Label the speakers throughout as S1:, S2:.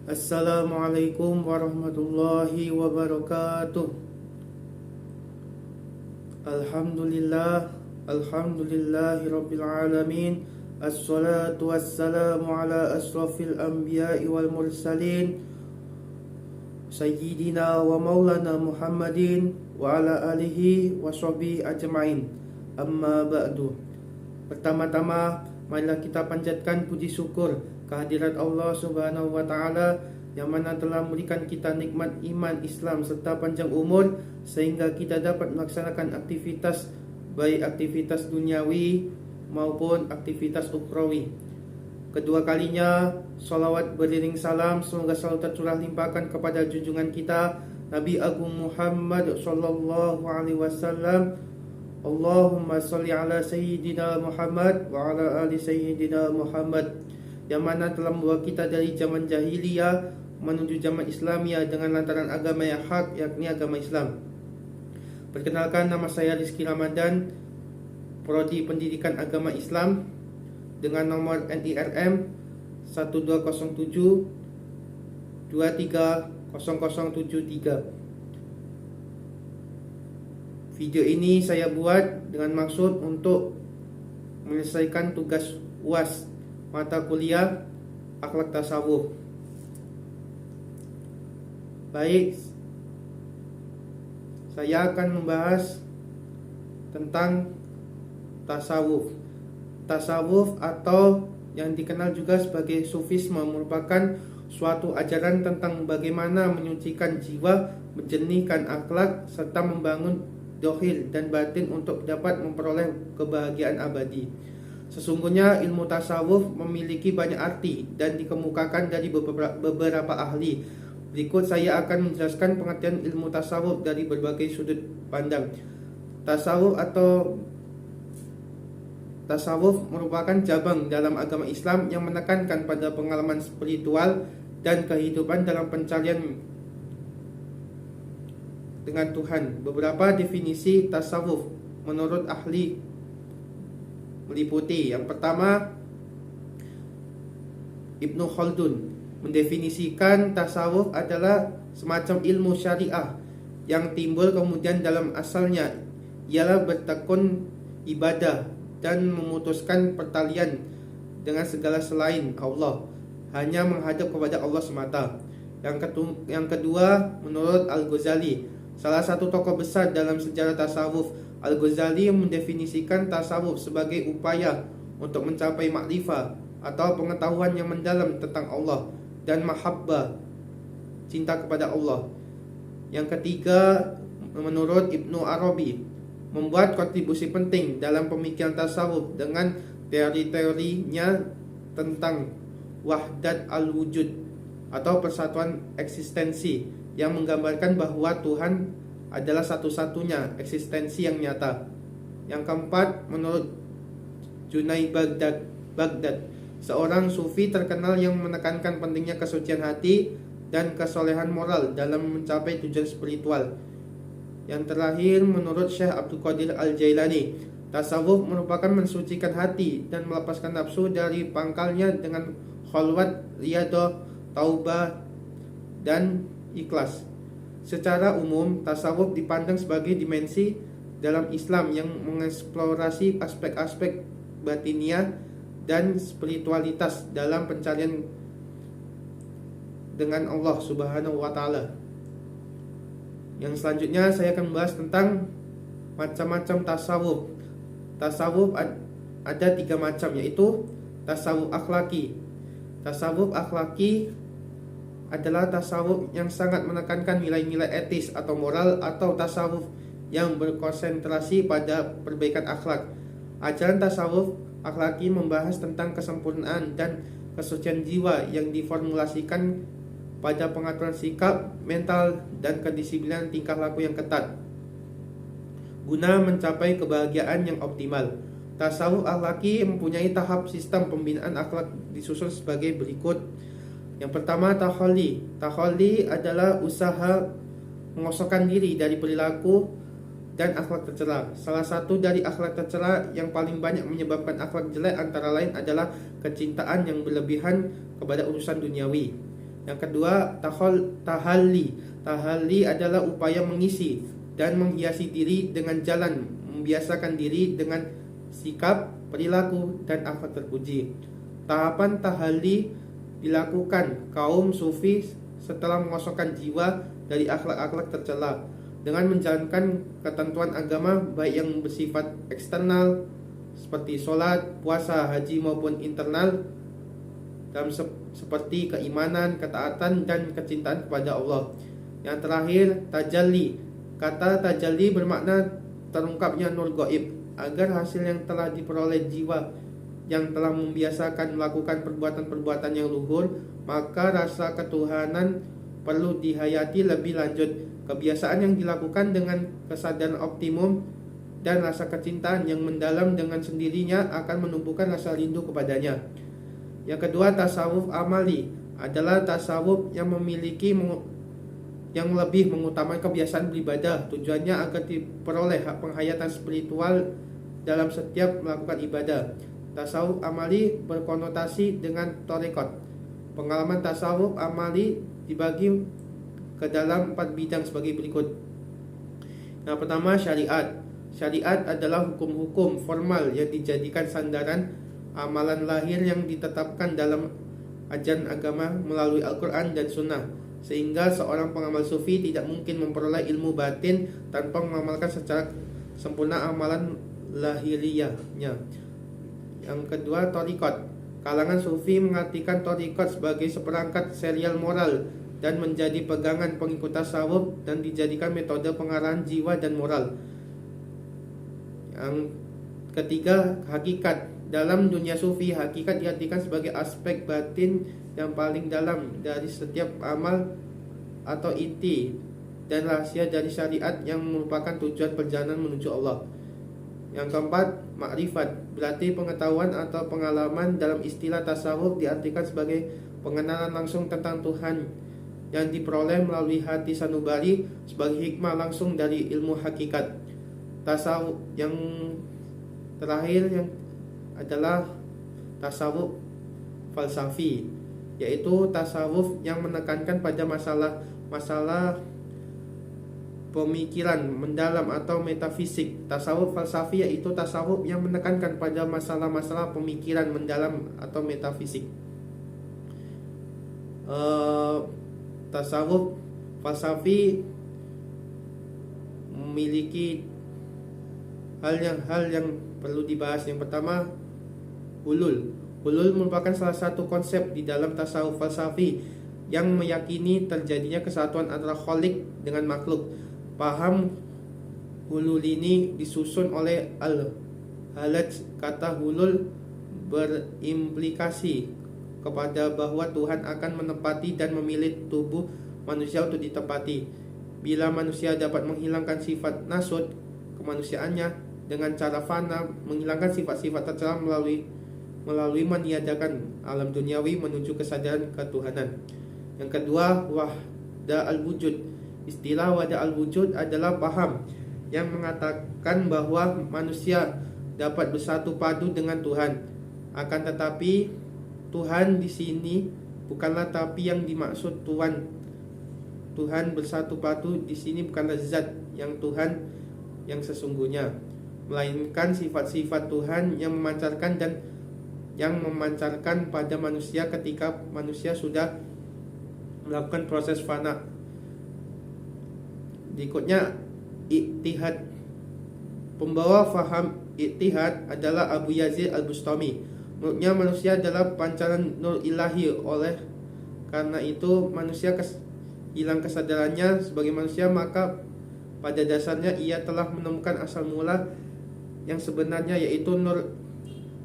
S1: Assalamualaikum warahmatullahi wabarakatuh. Alhamdulillah, alhamdulillahi rabbil alamin. Assalatu wassalamu ala asrafil anbiya'i wal mursalin, Sayyidina wa maulana Muhammadin wa ala alihi wa sahbihi ajma'in. Amma ba'du. Pertama-tama, marilah kita panjatkan puji syukur kehadirat Allah Subhanahu wa taala yang mana telah memberikan kita nikmat iman, Islam serta panjang umur sehingga kita dapat melaksanakan aktivitas, baik aktivitas duniawi maupun aktivitas ukhrawi. Kedua kalinya salawat beriring salam semoga selalu tercurah limpahkan kepada junjungan kita Nabi Agung Muhammad sallallahu alaihi wasallam. Allahumma sholli ala Sayyidina Muhammad wa ala ali Sayyidina Muhammad, yang mana telah membawa kita dari zaman jahiliyah menuju zaman Islamiyah dengan lantaran agama yang hak, yakni agama Islam. Perkenalkan, nama saya Rizky Ramadan, Prodi Pendidikan Agama Islam dengan nomor NIRM 1207 230073. Video ini saya buat dengan maksud untuk menyelesaikan tugas UAS mata kuliah akhlak tasawuf. Baik, saya akan membahas tentang tasawuf. Tasawuf atau yang dikenal juga sebagai sufisme merupakan suatu ajaran tentang bagaimana menyucikan jiwa, menjernihkan akhlak, serta membangun dohir dan batin untuk dapat memperoleh kebahagiaan abadi. Sesungguhnya ilmu tasawuf memiliki banyak arti dan dikemukakan dari beberapa ahli. Berikut saya akan menjelaskan pengertian ilmu tasawuf dari berbagai sudut pandang. Tasawuf merupakan cabang dalam agama Islam yang menekankan pada pengalaman spiritual dan kehidupan dalam pencarian dengan Tuhan. Beberapa definisi tasawuf menurut ahli meliputi: yang pertama, Ibnu Khaldun mendefinisikan tasawuf adalah semacam ilmu syariah yang timbul kemudian dalam asalnya ialah bertekun ibadah dan memutuskan pertalian dengan segala selain Allah, hanya menghadap kepada Allah semata. Yang kedua, menurut Al-Ghazali, salah satu tokoh besar dalam sejarah tasawuf, Al-Ghazali mendefinisikan tasawuf sebagai upaya untuk mencapai makrifah atau pengetahuan yang mendalam tentang Allah dan mahabbah, cinta kepada Allah. Yang ketiga, menurut Ibnu Arabi, membuat kontribusi penting dalam pemikiran tasawuf dengan teori-teorinya tentang wahdat al-wujud atau persatuan eksistensi yang menggambarkan bahwa Tuhan adalah satu-satunya eksistensi yang nyata. Yang keempat, menurut Junaid Baghdad, seorang sufi terkenal yang menekankan pentingnya kesucian hati dan kesolehan moral dalam mencapai tujuan spiritual. Yang terakhir, menurut Syekh Abdul Qadir Al-Jailani, tasawuf merupakan mensucikan hati dan melepaskan nafsu dari pangkalnya dengan khalwat, riyadhah, taubah, dan ikhlas. Secara umum, tasawuf dipandang sebagai dimensi dalam Islam yang mengeksplorasi aspek-aspek batiniah dan spiritualitas dalam pencarian dengan Allah Subhanahu wa taala. Yang selanjutnya saya akan membahas tentang macam-macam tasawuf. Tasawuf ada 3 macam, yaitu tasawuf akhlaki. Tasawuf akhlaki adalah tasawuf yang sangat menekankan nilai-nilai etis atau moral, atau tasawuf yang berkonsentrasi pada perbaikan akhlak. Ajaran tasawuf akhlaki membahas tentang kesempurnaan dan kesucian jiwa yang diformulasikan pada pengaturan sikap, mental, dan kedisiplinan tingkah laku yang ketat guna mencapai kebahagiaan yang optimal. Tasawuf akhlaki mempunyai tahap sistem pembinaan akhlak disusun sebagai berikut. Yang pertama, takhalli. Takhalli adalah usaha mengosongkan diri dari perilaku dan akhlak tercela. Salah satu dari akhlak tercela yang paling banyak menyebabkan akhlak jelek antara lain adalah kecintaan yang berlebihan kepada urusan duniawi. Yang kedua, tahalli. Tahalli adalah upaya mengisi dan menghiasi diri dengan jalan, membiasakan diri dengan sikap, perilaku, dan akhlak terpuji. Tahapan tahalli dilakukan kaum sufi setelah mengosongkan jiwa dari akhlak-akhlak tercela dengan menjalankan ketentuan agama baik yang bersifat eksternal seperti sholat, puasa, haji maupun internal dalam seperti keimanan, ketaatan, dan kecintaan kepada Allah. Yang terakhir, tajalli. Kata tajalli bermakna terungkapnya nur gaib, agar hasil yang telah diperoleh jiwa yang telah membiasakan melakukan perbuatan-perbuatan yang luhur, maka rasa ketuhanan perlu dihayati lebih lanjut. Kebiasaan yang dilakukan dengan kesadaran optimum dan rasa kecintaan yang mendalam dengan sendirinya akan menumbuhkan rasa rindu kepadanya. Yang kedua, tasawuf amali adalah tasawuf yang lebih mengutamakan kebiasaan beribadah. Tujuannya agar diperoleh penghayatan spiritual dalam setiap melakukan ibadah. Tasawuf amali berkonotasi dengan tarekat. Pengalaman tasawuf amali dibagi ke dalam 4 bidang sebagai berikut. Yang pertama, syariat. Syariat adalah hukum-hukum formal yang dijadikan sandaran amalan lahir yang ditetapkan dalam ajaran agama melalui Al-Quran dan Sunnah, sehingga seorang pengamal sufi tidak mungkin memperoleh ilmu batin tanpa mengamalkan secara sempurna amalan lahiriahnya. Yang kedua, thariqat. Kalangan sufi mengartikan thariqat sebagai seperangkat serial moral dan menjadi pegangan pengikut tasawuf dan dijadikan metode pengarahan jiwa dan moral. Yang ketiga, hakikat. Dalam dunia sufi, hakikat diartikan sebagai aspek batin yang paling dalam dari setiap amal atau inti dan rahasia dari syariat yang merupakan tujuan perjalanan menuju Allah. Yang keempat, makrifat. Berarti pengetahuan atau pengalaman. Dalam istilah tasawuf diartikan sebagai pengenalan langsung tentang Tuhan yang diperoleh melalui hati sanubari sebagai hikmah langsung dari ilmu hakikat. Tasawuf yang terakhir yang adalah tasawuf falsafi, yaitu tasawuf yang menekankan pada masalah pemikiran mendalam atau metafisik. Tasawuf falsafi yaitu tasawuf yang menekankan pada masalah-masalah pemikiran mendalam atau metafisik. Tasawuf falsafi memiliki hal yang perlu dibahas. Yang pertama, hulul. Hulul merupakan salah satu konsep di dalam tasawuf falsafi yang meyakini terjadinya kesatuan antara khalik dengan makhluk. Paham hulul ini disusun oleh Al-Halaj. Kata hulul berimplikasi kepada bahwa Tuhan akan menempati dan memilih tubuh manusia untuk ditempati. Bila manusia dapat menghilangkan sifat nasut kemanusiaannya dengan cara fana, menghilangkan sifat-sifat tercela melalui meniadakan alam duniawi menuju kesadaran ketuhanan. Yang kedua, wahda al-wujud. Istilah wahda al-wujud adalah paham yang mengatakan bahwa manusia dapat bersatu padu dengan Tuhan. Akan tetapi Tuhan di sini bukanlah tapi yang dimaksud Tuhan bersatu padu di sini bukanlah zat yang Tuhan yang sesungguhnya, melainkan sifat-sifat Tuhan yang memancarkan pada manusia ketika manusia sudah melakukan proses fana. Berikutnya, ittihad. Pembawa faham ittihad adalah Abu Yazid al-Bustami. Menurutnya manusia adalah pancaran nur ilahi, oleh karena itu manusia hilang kesadarannya sebagai manusia, maka pada dasarnya ia telah menemukan asal mula yang sebenarnya, yaitu nur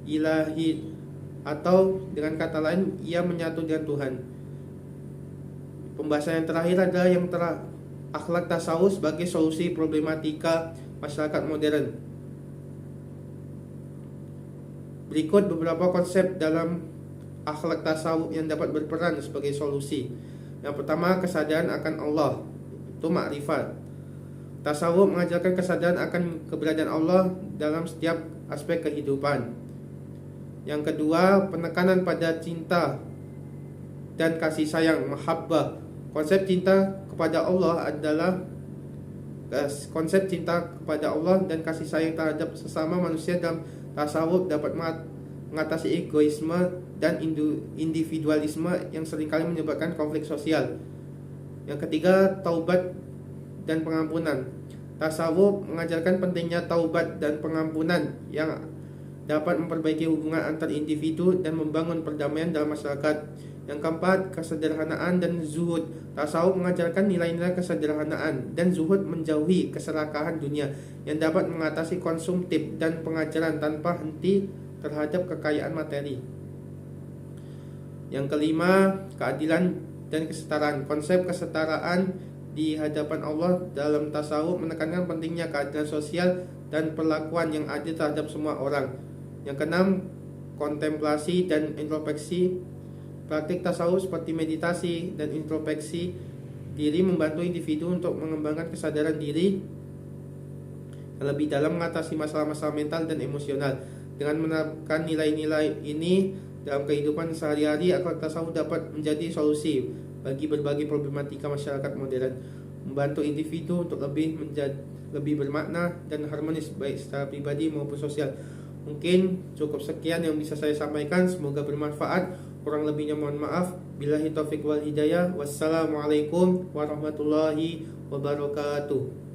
S1: ilahi, atau dengan kata lain ia menyatu dengan Tuhan. Pembahasan yang terakhir adalah yang akhlak tasawuf sebagai solusi problematika masyarakat modern. Berikut beberapa konsep dalam akhlak tasawuf yang dapat berperan sebagai solusi. Yang pertama, kesadaran akan Allah, itu makrifat. Tasawuf mengajarkan kesadaran akan keberadaan Allah dalam setiap aspek kehidupan. Yang kedua, penekanan pada cinta dan kasih sayang, mahabbah. Konsep cinta kepada Allah dan kasih sayang terhadap sesama manusia dalam tasawuf dapat mengatasi egoisme dan individualisme yang seringkali menyebabkan konflik sosial. Yang ketiga, taubat dan pengampunan. Tasawuf mengajarkan pentingnya taubat dan pengampunan yang dapat memperbaiki hubungan antar individu dan membangun perdamaian dalam masyarakat. Yang keempat, kesederhanaan dan zuhud. Tasawuf mengajarkan nilai-nilai kesederhanaan dan zuhud menjauhi keserakahan dunia yang dapat mengatasi konsumtif dan pengajaran tanpa henti terhadap kekayaan materi. Yang kelima, keadilan dan kesetaraan. Konsep kesetaraan di hadapan Allah dalam tasawuf menekankan pentingnya keadilan sosial dan perlakuan yang adil terhadap semua orang. Yang keenam, kontemplasi dan introspeksi. Praktik tasawuf seperti meditasi dan introspeksi diri membantu individu untuk mengembangkan kesadaran diri yang lebih dalam mengatasi masalah-masalah mental dan emosional. Dengan menerapkan nilai-nilai ini dalam kehidupan sehari-hari, akhlak tasawuf dapat menjadi solusi bagi berbagai problematika masyarakat modern, membantu individu untuk lebih bermakna dan harmonis baik secara pribadi maupun sosial. Mungkin cukup sekian yang bisa saya sampaikan, semoga bermanfaat. Kurang lebihnya mohon maaf. Billahi taufiq wal hidayah. Wassalamualaikum warahmatullahi wabarakatuh.